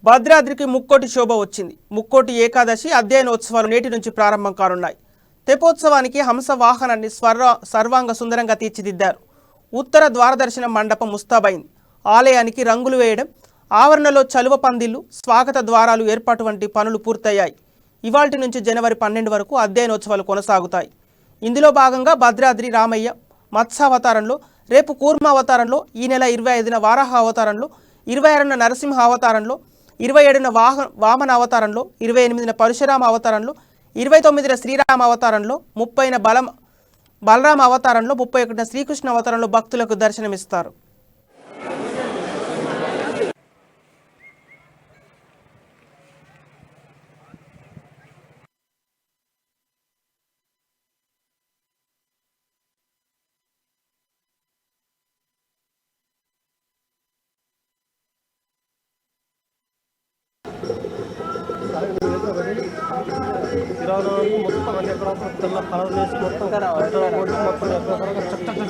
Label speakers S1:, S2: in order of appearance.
S1: భద్రాద్రికి ముక్కోటి శోభ వచ్చింది. ముక్కోటి ఏకాదశి అధ్యయనోత్సవాలు నేటి నుంచి ప్రారంభం కానున్నాయి. తెప్పోత్సవానికి హంస వాహనాన్ని సర్వాంగ సుందరంగా తీర్చిదిద్దారు. ఉత్తర ద్వారదర్శన మండపం ముస్తాబైంది. ఆలయానికి రంగులు వేయడం, ఆవరణలో చలువ పందిళ్లు, స్వాగత ద్వారాలు ఏర్పాటు వంటి పనులు పూర్తయ్యాయి. ఇవాల్టి నుంచి జనవరి 12 వరకు అధ్యయనోత్సవాలు కొనసాగుతాయి. ఇందులో భాగంగా భద్రాద్రి రామయ్య మత్స్యావతారంలో, రేపు కూర్మ అవతారంలో, ఈ నెల 25న వారాహ అవతారంలో, 26న నరసింహ అవతారంలో, 27న వామన అవతారంలో, 28న పరశురామ అవతారంలో, 29న శ్రీరామ అవతారంలో, 30న బలరామ అవతారంలో, 31న శ్రీకృష్ణ అవతారంలో భక్తులకు దర్శనమిస్తారు.
S2: మొత్తం అన్ని ఎక్కడ తెల్ల కలర్ వేసి మొత్తం మొత్తం